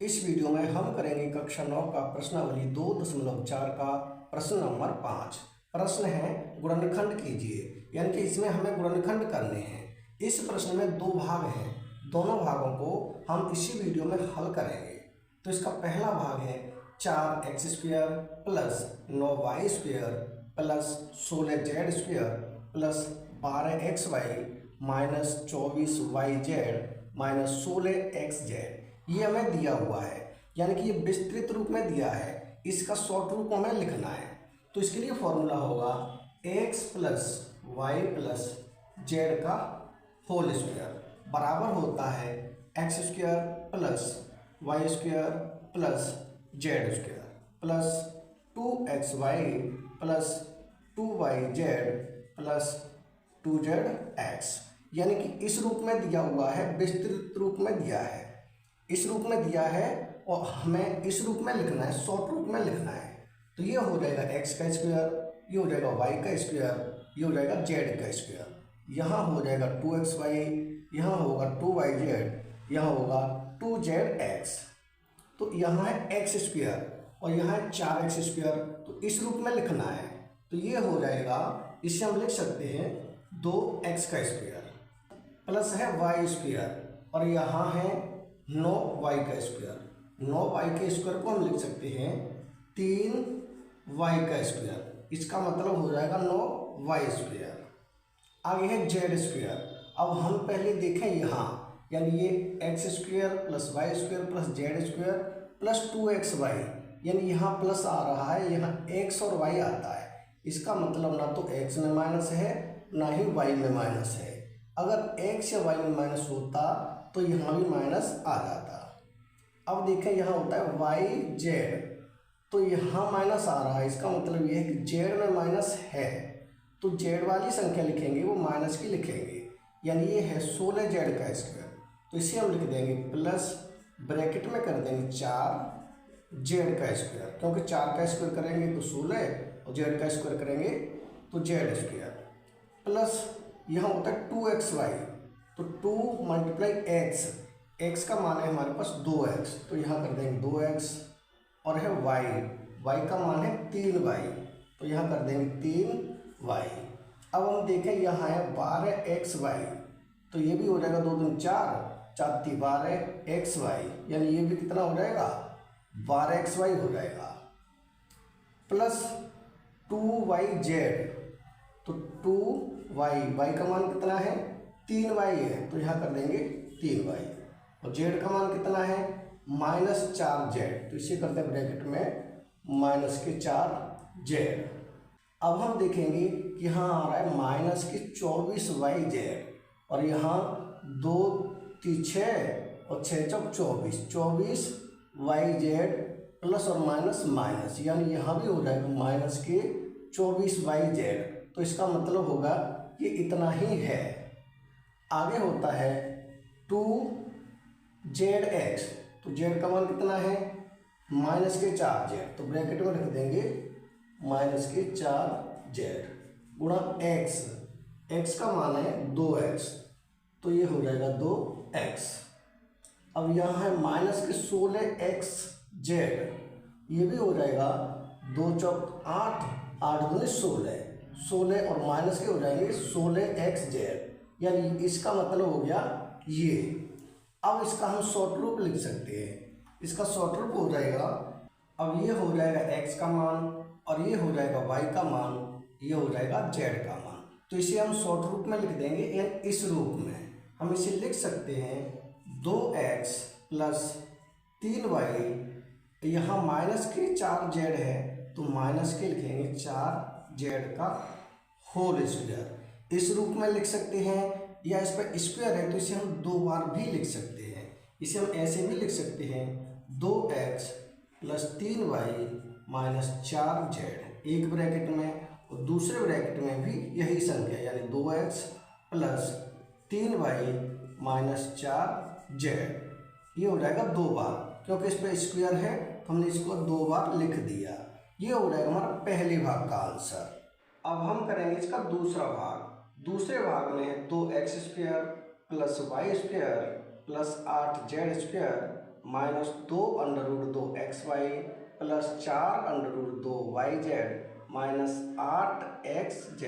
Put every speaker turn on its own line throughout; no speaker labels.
इस वीडियो में हम करेंगे कक्षा 9 का प्रश्नावली 2.4 का प्रश्न नंबर 5। प्रश्न है गुणनखंड कीजिए, यानी कि इसमें हमें गुणनखंड करने हैं। इस प्रश्न में दो भाग हैं, दोनों भागों को हम इसी वीडियो में हल करेंगे। तो इसका पहला भाग है 4x² plus 9y² plus 16z² plus 12xy minus 24yz minus 16xz। ये हमें दिया हुआ है, यानी कि ये विस्तृत रूप में दिया है, इसका शॉर्ट रूप हमें लिखना है। तो इसके लिए फॉर्मूला होगा x plus y plus z का होल स्क्वायर बराबर होता है x² plus y² plus z² plus 2xy plus 2yz plus 2zx, यानी कि इस रूप में दिया हुआ है, विस्तृत रूप में दिया है, इस रूप में दिया है और हमें इस रूप में लिखना है, शॉर्ट रूप में लिखना है। तो ये हो जाएगा x का स्क्वायर, ये हो जाएगा y का स्क्वायर, ये हो जाएगा z का स्क्वायर, यहाँ हो जाएगा 2xy, यहाँ होगा 2yz, यहाँ होगा 2zx। तो यहाँ है x² और यहाँ है 4x², तो इस रूप में लिखना है। तो ये हो जाएगा, इसे हम लिख सकते हैं 2x का स्क्वायर प्लस है y² और यहाँ है 9y का स्क्वायर। 9y के स्क्वायर को हम लिख सकते हैं 3y का स्क्वायर, इसका मतलब हो जाएगा 9y²। आगे है z²। अब हम पहले देखें यहाँ, यानी ये x² plus y² plus z² plus 2xy, यानी यहाँ प्लस आ रहा है, यहाँ x और y आता है, इसका मतलब ना तो x में माइनस है ना ही y में माइनस है। अगर x या y में माइनस होता तो यहाँ भी माइनस आ जाता। अब देखें यहाँ होता है yz, तो यहाँ माइनस आ रहा है, इसका मतलब ये है कि z में माइनस है, तो z वाली संख्या लिखेंगे वो माइनस की लिखेंगे, यानी ये है 16z का स्क्वायर। तो इसे हम लिख देंगे प्लस ब्रैकेट में कर देंगे 4z का स्क्वायर, क्योंकि 4 का स्क्वायर करेंगे तो 16 और z का स्क्वायर करेंगे तो z², प्लस यहाँ होता है 2xy, तो 2 मल्टीप्लाई x का मान है हमारे पास 2x, तो यहाँ कर देंगे 2x और है y का मान है 3y, तो यहाँ कर देंगे 3y। अब हम देखें यहाँ है 12xy, तो ये भी हो जाएगा 2 दूनी 4, 4 × 12xy, यानी ये भी कितना हो जाएगा 12xy हो जाएगा, प्लस 2yz, तो 2y का मान कितना है 3y है, तो यहाँ कर देंगे 3y, और z का मान कितना है -4z, तो इसे करते हैं ब्रैकेट में -4z। अब हम देखेंगे कि यहाँ आ रहा है -24yz और यहाँ 2 × 6 और 6 × 24 24yz प्लस और माइनस माइनस, यानी यहाँ भी हो जाएगा -24yz, तो इसका मतलब होगा ये इतना ही है। आगे होता है 2zx, तो z का मान कितना है -4z, तो ब्रैकेट में रख देंगे -4z गुणा x का मान है 2x, तो ये हो जाएगा 2x। अब यहाँ है -16xz, ये भी हो जाएगा 2 × 8, 8 दूनी 16, 16 और माइनस के हो जाएंगे 16xz, यानी इसका मतलब हो गया ये। अब इसका हम शॉर्ट रूप लिख सकते हैं, इसका शॉर्ट रूप हो जाएगा, अब ये हो जाएगा x का मान और ये हो जाएगा y का मान, ये हो जाएगा z का मान। तो इसे हम शॉर्ट रूप में लिख देंगे, यानी इस रूप में हम इसे लिख सकते हैं 2x प्लस 3y, यहाँ -4z है तो माइनस के लिखेंगे 4z का होल स्क्वायर। इस रूप में लिख सकते हैं, या इस पर स्क्वायर है तो इसे हम 2 बार भी लिख सकते हैं। इसे हम ऐसे भी लिख सकते हैं 2x plus 3y minus 4z, एक ब्रैकेट में और दूसरे ब्रैकेट में भी यही संख्या, यानी 2x plus 3y minus 4z, ये हो जाएगा 2 बार, क्योंकि इस पर स्क्वायर है तो हमने इसको 2 बार लिख दिया। ये हो जाएगा हमारा पहले भाग का आंसर। अब हम करेंगे इसका दूसरा भाग। दूसरे भाग में 2x² plus y² plus 8z² minus 2√2xy plus 4√2yz minus 8xz।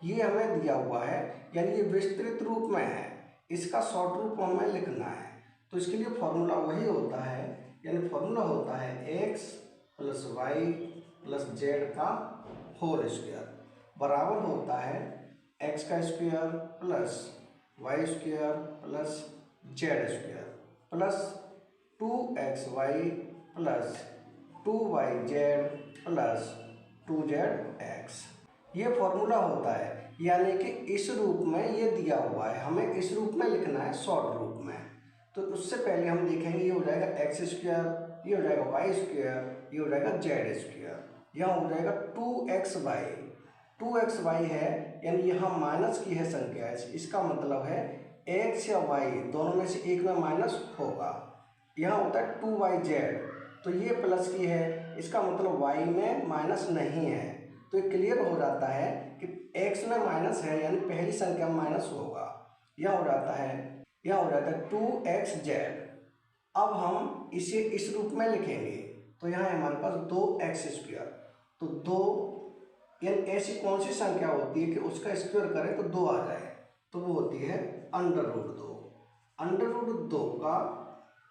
ये हमें दिया हुआ है, यानी ये विस्तृत रूप में है, इसका शॉर्ट रूप हमें लिखना है। तो इसके लिए फॉर्मूला वही होता है, यानी फॉर्मूला होता है x plus y plus z का होल स्क्वायर बराबर होता है x का square plus y square plus z square plus 2xy plus 2yz plus 2zx। ये फॉर्मूला होता है, यानी कि इस रूप में ये दिया हुआ है, हमें इस रूप में लिखना है शॉर्ट रूप में। तो उससे पहले हम देखेंगे, ये हो जाएगा एक्स स्क्वायर, ये हो जाएगा वाई स्क्वायर, ये हो जाएगा जेड स्क्वायर, यहाँ हो जाएगा 2xy। 2xy है, यानी यहाँ माइनस की है संख्या, इसका मतलब है x या y दोनों में से एक में माइनस होगा। यहाँ होता है 2yz, तो ये प्लस की है, इसका मतलब y में माइनस नहीं है। तो ये क्लियर हो जाता है कि x में माइनस है, यानी पहली संख्या में माइनस होगा। यह हो जाता है, यह हो जाता है 2xz। अब हम इसे इस रूप में लिखेंगे, तो यहाँ है हमारे पास 2x स्क्वायर। तो 2 यानी ऐसी कौन सी संख्या होती है कि उसका स्क्वायर करें तो 2 आ जाए, तो वो होती है √2। √2 का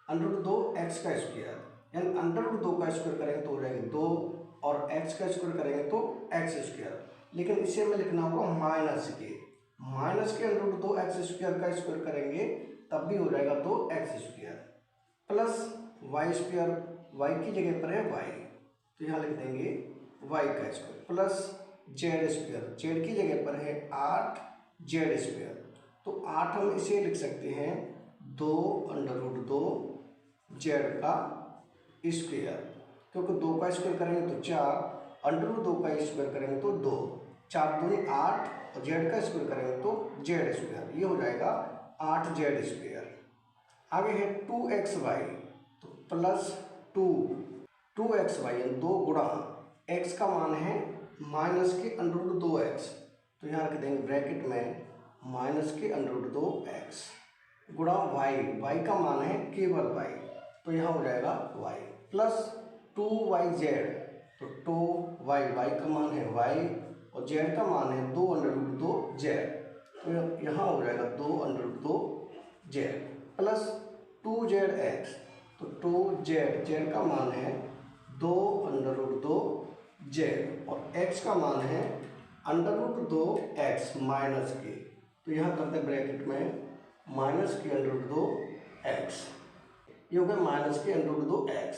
√2x का स्क्वायर, यानी √2 का स्क्वायर करेंगे तो हो जाएगा 2 और x का स्क्वायर करेंगे तो x स्क्वायर। लेकिन इसे हमें लिखना होगा माइनस के √2x स्क्वायर का स्क्वायर करेंगे तब भी हो जाएगा 2x square plus y square, y की जगह पर है y, तो यहाँ लिख देंगे y का square plus z square, Z की जगह पर है 8z स्क्वायर। तो 8 हम इसे लिख सकते हैं 2√2 जेड का स्क्वायर, क्योंकि 2 का स्क्वायर करेंगे तो 4, √2 का स्क्वायर करेंगे तो 2, 4 दूनी 8 और जेड का स्क्वायर करेंगे तो जेड स्क्वायर, ये हो जाएगा 8z स्क्वायर। आगे है 2xy, तो प्लस 2xy यानी 2 गुणा x का मान है माइनस के √2x, तो यहाँ रख देंगे ब्रैकेट में माइनस के √2x गुणा y का मान है केवल y, तो यहाँ हो जाएगा y प्लस 2yz, तो 2y का मान है y और z का मान है 2√2z, तो यहाँ हो जाएगा 2√2z प्लस 2zx, तो 2z का मान है 2√2z और x का मान है √2x माइनस के, तो यहाँ करते हैं ब्रैकेट में माइनस के √2x, ये हो गया माइनस के √2x।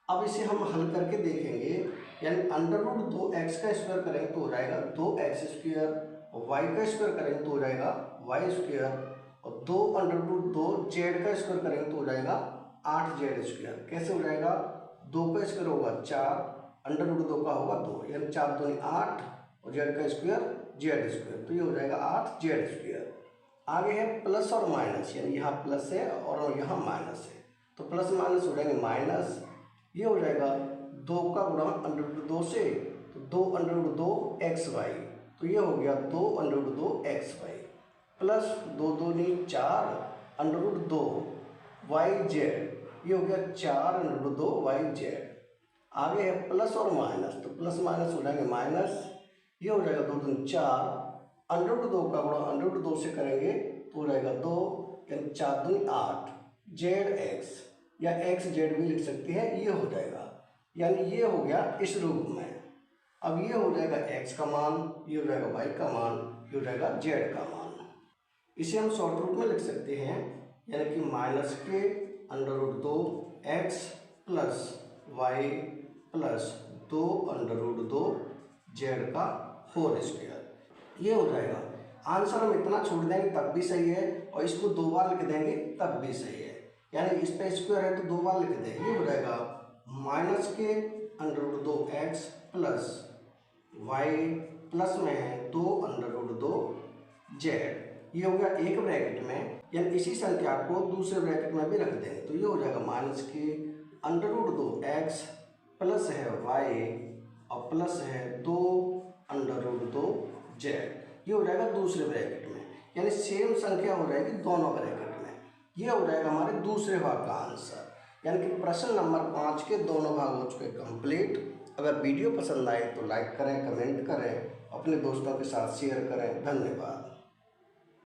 अब इसे हम हल करके देखेंगे, यानी √2x का स्क्वायर करेंगे तो हो जाएगा 2x स्क्वायर और y का स्क्वायर करेंगे तो हो जाएगा y स्क्वायर और 2√2z का स्क्वायर करेंगे तो हो जाएगा 8z स्क्वायर। कैसे हो जाएगा, 2 का स्क्वायर होगा 4, √2 का होगा 2, यानी 4 दूनी 8 और z का स्क्वायर z स्क्वायर, तो ये हो जाएगा 8z स्क्वायर। आगे है प्लस और माइनस, यानी यहाँ प्लस है और यहाँ माइनस है, तो प्लस माइनस हो जाएंगे माइनस, ये हो जाएगा 2 का गुणा √2 से, तो 2√2xy, तो ये हो गया 2√2xy प्लस 2 दूनी 4 √2yz, ये हो गया 4√2yz। आगे है प्लस और माइनस, तो प्लस माइनस हो जाएंगे माइनस, ये हो जाएगा 2 दूनी 4, √2 का गुणा √2 से करेंगे तो हो जाएगा 2, यानी 4 दूनी 8 zx या xz भी लिख सकते हैं, ये हो जाएगा, यानी ये हो गया इस रूप में। अब ये हो जाएगा x का मान, ये हो जाएगा y का मान, ये हो जाएगा z का मान। इसे हम शॉर्ट रूप में लिख सकते हैं, यानी कि माइनस के √2x plus y plus 2√2z का होल स्क्वायर, ये हो जाएगा। आंसर हम इतना छोड़ देंगे तब भी सही है, और इसको 2 बार लिख देंगे तब भी सही है, यानी इस पे स्क्वायर है तो 2 बार लिख देंगे, ये हो जाएगा माइनस के √2x प्लस y प्लस में है 2√2z, ये हो गया एक ब्रैकेट में, यानी इसी संख्या को दूसरे ब्रैकेट में भी रख देंगे, तो ये हो जाएगा माइनस के √2x प्लस है y और प्लस है 2√2z, ये हो जाएगा दूसरे ब्रैकेट में, यानी सेम संख्या हो जाएगी दोनों ब्रैकेट में। ये हो जाएगा हमारे दूसरे भाग का आंसर। यानी कि प्रश्न नंबर 5 के दोनों भाग हो चुके कंप्लीट। अगर वीडियो पसंद आए तो लाइक करें, कमेंट करें, अपने दोस्तों के साथ शेयर करें। धन्यवाद।